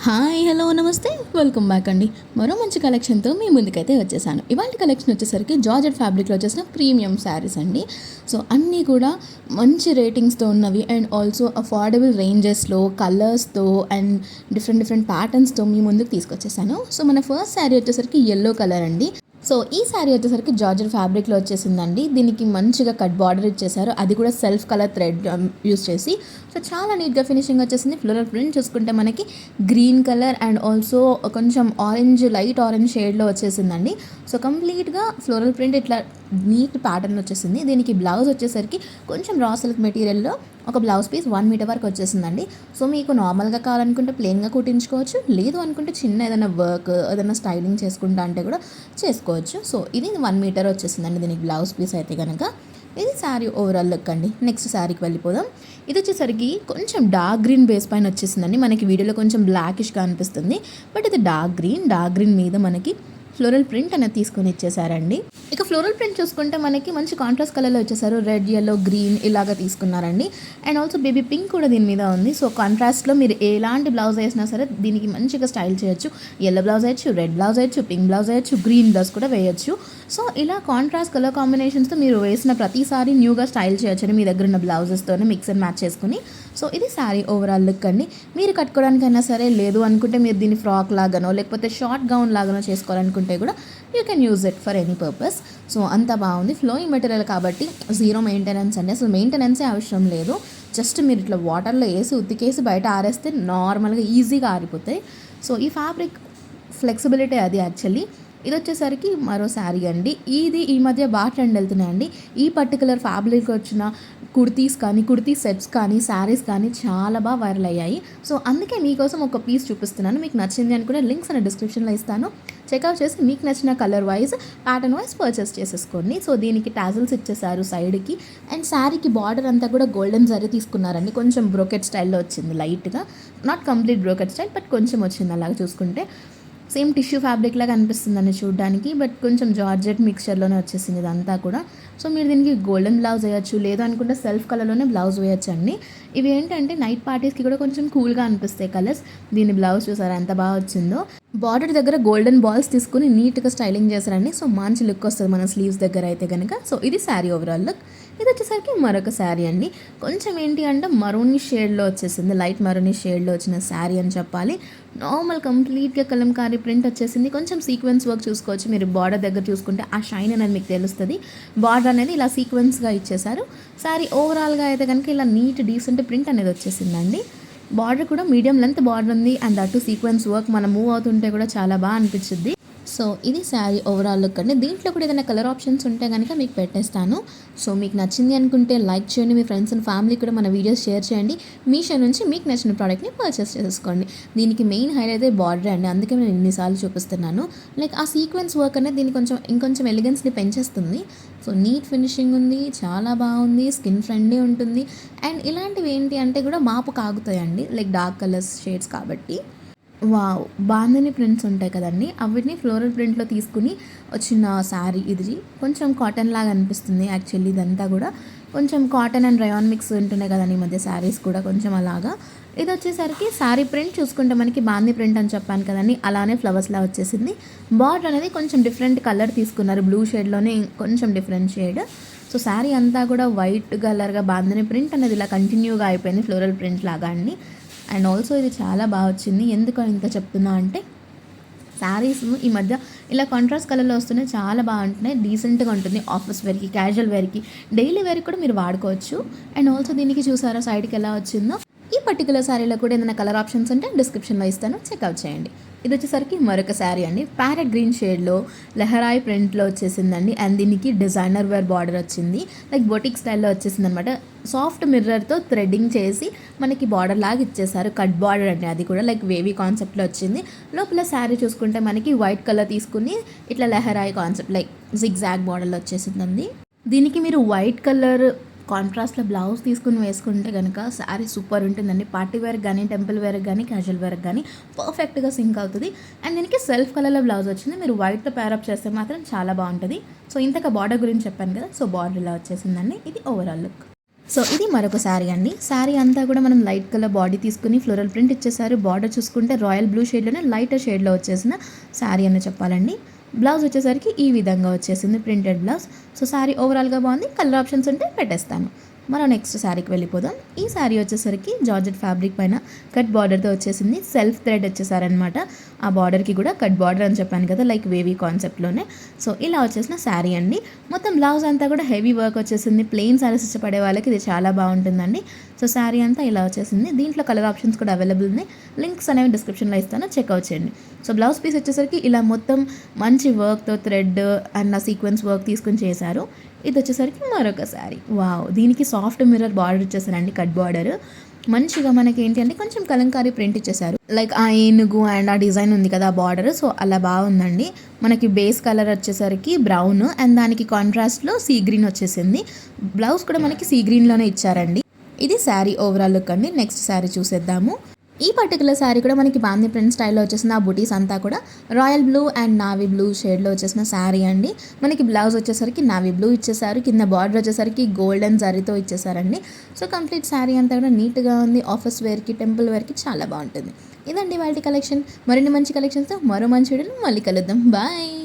Hi hello నమస్తే welcome back అండి. మరో మంచి కలెక్షన్తో మీ ముందుకైతే వచ్చేసాను. ఇవాళ కలెక్షన్ వచ్చేసరికి జార్జెట్ ఫ్యాబ్రిక్లో వచ్చేసిన ప్రీమియం శారీస్ అండి. సో అన్నీ కూడా మంచి రేటింగ్స్తో ఉన్నవి అండ్ ఆల్సో అఫోర్డబుల్ రేంజెస్లో కలర్స్తో అండ్ డిఫరెంట్ ప్యాటర్న్స్తో మీ ముందుకు తీసుకొచ్చేసాను. సో మన ఫస్ట్ శారీ వచ్చేసరికి ఎల్లో కలర్ అండి. సో ఈ శారీ వచ్చేసరికి జార్జెట్ ఫ్యాబ్రిక్లో వచ్చేసిందండి. దీనికి మంచిగా కట్ బార్డర్ ఇచ్చేసారు, అది కూడా సెల్ఫ్ కలర్ థ్రెడ్ యూస్ చేసి. సో చాలా నీట్గా ఫినిషింగ్ వచ్చేసింది. ఫ్లోరల్ ప్రింట్ చూసుకుంటే మనకి గ్రీన్ కలర్ అండ్ ఆల్సో కొంచెం ఆరెంజ్, లైట్ ఆరెంజ్ షేడ్లో వచ్చేసిందండి. సో కంప్లీట్గా ఫ్లోరల్ ప్రింట్ ఇట్లా నీట్ ప్యాటర్న్ వచ్చేసింది. దీనికి బ్లౌజ్ వచ్చేసరికి కొంచెం రా సిల్క్ మెటీరియల్లో ఒక బ్లౌజ్ పీస్ 1 మీటర్ వరకు వచ్చేసిందండి. సో మీకు నార్మల్గా కావాలనుకుంటే ప్లెయిన్గా కుట్టించుకోవచ్చు, లేదు అనుకుంటే చిన్న ఏదైనా వర్క్ ఏదైనా స్టైలింగ్ చేసుకుంటా అంటే కూడా చేసుకోవచ్చు. సో ఇది 1 మీటర్ వచ్చేసిందండి దీనికి బ్లౌజ్ పీస్ అయితే కనుక. ఇది శారీ ఓవరాల్ లుక్ అండి. నెక్స్ట్ శారీకి వెళ్ళిపోదాం. ఇది వచ్చేసరికి కొంచెం డార్క్ గ్రీన్ బేస్ పైన వచ్చేసిందండి. మనకి వీడియోలో కొంచెం బ్లాకిష్గా అనిపిస్తుంది, బట్ ఇది డార్క్ గ్రీన్ మీద మనకి ఫ్లోరల్ ప్రింట్ అనేది తీసుకొని ఇచ్చేసారండి. ఇక ఫ్లోరల్ ప్రింట్ చూసుకుంటే మనకి మంచి కాంట్రాస్ట్ కలర్లో వచ్చేసారు. రెడ్, ఎల్లో, గ్రీన్ ఇలాగా తీసుకున్నారండి. అండ్ ఆల్సో బేబీ పింక్ కూడా దీని మీద ఉంది. సో కాంట్రాస్ట్లో మీరు ఎలాంటి బ్లౌజ్ వేసినా సరే దీనికి మంచిగా స్టైల్ చేయొచ్చు. ఎల్లో బ్లౌజ్ వేయచ్చు, రెడ్ బ్లౌజ్ వేయచ్చు, పింక్ బ్లౌజ్ వేయచ్చు, గ్రీన్ బ్లౌజ్ కూడా వేయచ్చు. సో ఇలా కాంట్రాస్ట్ కలర్ కాంబినేషన్స్తో మీరు వేసిన ప్రతిసారి న్యూగా స్టైల్ చేయొచ్చని మీ దగ్గర ఉన్న బ్లౌజెస్తోనే మిక్స్ అండ్ మ్యాచ్ చేసుకుని. సో ఇది శారీ ఓవరాల్ లుక్ అండి. మీరు కట్టుకోవడానికైనా సరే, లేదు అనుకుంటే మీరు దీన్ని ఫ్రాక్ లాగానో లేకపోతే షార్ట్ గౌన్ లాగానో చేసుకోవాలనుకుంటే కూడా you can use it for any purpose. So అంత బాగుంది. ఫ్లోయింగ్ మెటీరియల్ కాబట్టి జీరో మెయింటెనెన్స్ అండి. అసలు మెయింటెనెన్సే అవసరం లేదు. జస్ట్ మీరు ఇట్లా వాటర్లో వేసి ఉతికేసి బయట ఆరేస్తే నార్మల్గా ఈజీగా ఆరిపోతాయి. సో ఈ ఫ్యాబ్రిక్ ఫ్లెక్సిబిలిటీ అది యాక్చువల్లీ. ఇది వచ్చేసరికి మరో శారీ అండి. ఇది ఈ మధ్య బాగా ట్రెండ్ వెళ్తున్నాయండి. ఈ పర్టికులర్ ఫ్యాబ్రిక్ వచ్చిన కుర్తీస్ కానీ, కుర్తీ సెట్స్ కానీ, శారీస్ కానీ చాలా బాగా వైరల్ అయ్యాయి. సో అందుకే మీకోసం ఒక పీస్ చూపిస్తున్నాను. మీకు నచ్చింది అనుకునే లింక్స్ అనే డిస్క్రిప్షన్లో ఇస్తాను. చెక్అవుట్ చేసి మీకు నచ్చిన colour wise, pattern wise purchase చేసేసుకోండి. సో దీనికి టాజిల్స్ ఇచ్చేసారు సైడ్కి. అండ్ శారీకి బార్డర్ అంతా కూడా గోల్డెన్ జరీ తీసుకున్నారండి. కొంచెం బ్రోకెట్ స్టైల్లో వచ్చింది లైట్గా. Not complete brocade style, but కొంచెం వచ్చింది అలాగా చూసుకుంటే. సేమ్ టిష్యూ ఫ్యాబ్రిక్ లాగా అనిపిస్తుందండి చూడడానికి, బట్ కొంచెం జార్జెట్ మిక్స్చర్లోనే వచ్చేసింది ఇదంతా కూడా. సో మీరు దీనికి గోల్డెన్ బ్లౌజ్ వేయచ్చు, లేదు అనుకుంటే సెల్ఫ్ కలర్లోనే బ్లౌజ్ వేయచ్చండి. ఇవి ఏంటంటే నైట్ పార్టీస్కి కూడా కొంచెం కూల్గా అనిపిస్తాయి కలర్స్. దీని బ్లౌజ్ చూసారా ఎంత బాగా వచ్చిందో. బార్డర్ దగ్గర గోల్డెన్ బాల్స్ తీసుకుని నీట్గా స్టైలింగ్ చేశారండి. సో మంచి లుక్ వస్తుంది మన స్లీవ్స్ దగ్గర అయితే కనుక. సో ఇది శారీ ఓవరాల్ లుక్. ఇది వచ్చేసరికి మరొక శారీ అండి. కొంచెం ఏంటి అంటే మరూనిష్ షేడ్లో వచ్చేసింది, లైట్ మరూనిష్ షేడ్లో వచ్చిన శారీ అని చెప్పాలి. నార్మల్ కంప్లీట్గా కలంకారీ ప్రింట్ వచ్చేసింది. కొంచెం సీక్వెన్స్ వర్క్ చూసుకోవచ్చు మీరు బార్డర్ దగ్గర చూసుకుంటే, ఆ షైన్ అనేది మీకు తెలుస్తుంది. బార్డర్ అనేది ఇలా సీక్వెన్స్గా ఇచ్చేసారు. శారీ ఓవరాల్గా అయితే కనుక ఇలా నీట్ డీసెంట్ ప్రింట్ అనేది వచ్చేసిందండి. బార్డర్ కూడా మీడియం లెంత్ బార్డర్ ఉంది. అండ్ అటు సీక్వెన్స్ వర్క్ మనం మూవ్ అవుతుంటే కూడా చాలా బాగా అనిపించింది. సో ఇది శారీ ఓవరాల్ లుక్ అండి. దీంట్లో కూడా ఏదైనా కలర్ ఆప్షన్స్ ఉంటే కనుక మీకు పెట్టేస్తాను. సో మీకు నచ్చింది అనుకుంటే లైక్ చేయండి, మీ ఫ్రెండ్స్ అండ్ ఫ్యామిలీ కూడా మన వీడియోస్ షేర్ చేయండి. మీషో నుంచి మీకు నచ్చిన ప్రోడక్ట్ని పర్చేస్ చేసుకోండి. దీనికి మెయిన్ హైలైట్ అయితే బార్డర్ అండి, అందుకే నేను ఎన్నిసార్లు చూపిస్తున్నాను. లైక్ ఆ సీక్వెన్స్ వర్క్ అనేది దీనికి ఇంకొంచెం ఎలిగెన్స్ని పెంచేస్తుంది. సో నీట్ ఫినిషింగ్ ఉంది, చాలా బాగుంది, స్కిన్ ఫ్రెండ్లీ ఉంటుంది. అండ్ ఇలాంటివి ఏంటి అంటే కూడా మాపు కాగుతాయండి, లైక్ డార్క్ కలర్స్ షేడ్స్ కాబట్టి. వావ్, బాందని ప్రింట్స్ ఉంటాయి కదండి, అవిటిని ఫ్లోరల్ ప్రింట్లో తీసుకుని వచ్చిన శారీ ఇది. కొంచెం కాటన్ లాగా అనిపిస్తుంది యాక్చువల్లీ. ఇదంతా కూడా కొంచెం కాటన్ అండ్ రయాన్ మిక్స్ ఉంటున్నాయి కదండి ఈ మధ్య శారీస్ కూడా కొంచెం అలాగా. ఇది వచ్చేసరికి శారీ ప్రింట్ చూసుకుంటే మనకి బాందీ ప్రింట్ అని చెప్పాను కదండి, అలానే ఫ్లవర్స్లా వచ్చేసింది. బార్డర్ అనేది కొంచెం డిఫరెంట్ కలర్ తీసుకున్నారు, బ్లూ షేడ్లోనే కొంచెం డిఫరెంట్ షేడ్. సో శారీ అంతా కూడా వైట్ కలర్గా బాందని ప్రింట్ అనేది ఇలా కంటిన్యూగా అయిపోయింది ఫ్లోరల్ ప్రింట్ లాగా అండి. అండ్ ఆల్సో ఇది చాలా బాగా వచ్చింది. ఎందుకు ఇంత చెప్తున్నా అంటే శారీస్ ఈ మధ్య ఇలా కాంట్రాస్ట్ కలర్లో వస్తున్నాయి, చాలా బాగుంటున్నాయి, డీసెంట్గా ఉంటుంది. ఆఫీస్ వేర్కి, క్యాజువల్ వేర్కి, డైలీ వేర్కి కూడా మీరు వాడుకోవచ్చు. అండ్ ఆల్సో దీనికి చూసారా సైడ్కి ఎలా వచ్చిందో. ఈ పర్టికులర్ శారీలో కూడా ఏదైనా కలర్ ఆప్షన్స్ ఉంటే డిస్క్రిప్షన్లో ఇస్తాను, చెక్అవుట్ చేయండి. ఇది వచ్చేసరికి మరొక శారీ అండి. ప్యారెట్ గ్రీన్ షేడ్లో లెహరాయి ప్రింట్లో వచ్చేసిందండి. అండ్ దీనికి డిజైనర్ వేర్ బార్డర్ వచ్చింది, లైక్ బొటిక్ స్టైల్లో వచ్చేసింది అనమాట. సాఫ్ట్ మిర్రర్తో థ్రెడ్డింగ్ చేసి మనకి బార్డర్ లాగా ఇచ్చేసారు. కట్ బార్డర్ అండి, అది కూడా లైక్ వేవీ కాన్సెప్ట్లో వచ్చింది. లోపల శారీ చూసుకుంటే మనకి వైట్ కలర్ తీసుకుని ఇట్లా లెహరాయి కాన్సెప్ట్ లైక్ జిగ్జాగ్ బార్డర్లో వచ్చేసిందండి. దీనికి మీరు వైట్ కలర్ కాంట్రాస్ట్లో బ్లౌజ్ తీసుకుని వేసుకుంటే కనుక శారీ సూపర్ ఉంటుందండి. పార్టీ వేర్ కానీ, టెంపుల్ వేర్ కానీ, క్యాజువల్ వేర్ కానీ పర్ఫెక్ట్గా సింక్ అవుతుంది. అండ్ దీనికి సెల్ఫ్ కలర్లో బ్లౌజ్ వచ్చింది. మీరు వైట్తో పేరప్ చేస్తే మాత్రం చాలా బాగుంటుంది. సో ఇంతక బార్డర్ గురించి చెప్పాను కదా, సో బార్డర్ ఇలా వచ్చేసిందండి. ఇది ఓవరాల్ లుక్. సో ఇది మరొక శారీ అండి. శారీ అంతా కూడా మనం లైట్ కలర్ బాడీ తీసుకుని ఫ్లోరల్ ప్రింట్ ఇచ్చేసారు. బార్డర్ చూసుకుంటే రాయల్ బ్లూ షేడ్లోనే లైటర్ షేడ్లో వచ్చేసిన శారీ అని చెప్పాలండి. బ్లౌజ్ వచ్చేసరికి ఈ విధంగా వచ్చేసింది ప్రింటెడ్ బ్లౌజ్. సో శారీ ఓవరాల్గా బాగుంది. కలర్ ఆప్షన్స్ ఉంటే పెట్టేస్తాను. మనం నెక్స్ట్ శారీకి వెళ్ళిపోదాం. ఈ శారీ వచ్చేసరికి జార్జెట్ ఫ్యాబ్రిక్ పైన కట్ బార్డర్తో వచ్చేసింది. సెల్ఫ్ థ్రెడ్ వచ్చేసారనమాట. ఆ బార్డర్కి కూడా కట్ బార్డర్ అని చెప్పాను కదా, లైక్ వేవీ కాన్సెప్ట్లోనే. సో ఇలా వచ్చేసిన శారీ అండి. మొత్తం బ్లౌజ్ అంతా కూడా హెవీ వర్క్ వచ్చేసింది. ప్లెయిన్ శారీస్ ఇష్టపడే వాళ్ళకి ఇది చాలా బాగుంటుందండి. సో శారీ అంతా ఇలా వచ్చేసింది. దీంట్లో కలర్ ఆప్షన్స్ కూడా అవైలబుల్ ఉన్నాయి. లింక్స్ అనేవి డిస్క్రిప్షన్లో ఇస్తాను, చెక్అవుట్ చేయండి. సో బ్లౌజ్ పీస్ వచ్చేసరికి ఇలా మొత్తం మంచి వర్క్తో థ్రెడ్ అండ్ సీక్వెన్స్ వర్క్ తీసుకుని చేశారు. ఇది వచ్చేసరికి మరొక శారీ. వావ్, దీనికి సాఫ్ట్ మిర్రర్ బార్డర్ ఇచ్చేసారండి, కట్ బార్డర్. మంచిగా మనకి ఏంటి అంటే కొంచెం కలంకారీ ప్రింట్ ఇచ్చేసారు. లైక్ ఆ ఏనుగు అండ్ ఆ డిజైన్ ఉంది కదా, ఆ బార్డర్. సో అలా బాగుందండి. మనకి బేస్ కలర్ వచ్చేసరికి బ్రౌన్ అండ్ దానికి కాంట్రాస్ట్లో సీ గ్రీన్ వచ్చేసింది. బ్లౌజ్ కూడా మనకి సీ గ్రీన్లోనే ఇచ్చారండి. ఇది శారీ ఓవరాల్ లుక్ అండి. నెక్స్ట్ శారీ చూసేద్దాము. ఈ పర్టికులర్ శారీ కూడా మనకి బాందీ ప్రింట్ స్టైల్లో వచ్చేసిన ఆ బుటీస్ అంతా కూడా royal blue and navy blue షేడ్లో వచ్చేసిన శారీ అండి. మనకి బ్లౌజ్ వచ్చేసరికి నావీ బ్లూ ఇచ్చేసారు. కింద బార్డర్ వచ్చేసరికి గోల్డెన్ జరీతో ఇచ్చేసారండి. సో కంప్లీట్ శారీ అంతా కూడా నీట్గా ఉంది. ఆఫీస్ వేర్కి, టెంపుల్ వేర్కి చాలా బాగుంటుంది. ఇదండి వాళ్ళ కలెక్షన్. మరిన్ని మంచి కలెక్షన్స్తో మరో మంచి వీడియోలో మళ్ళీ కలుద్దాం. బాయ్.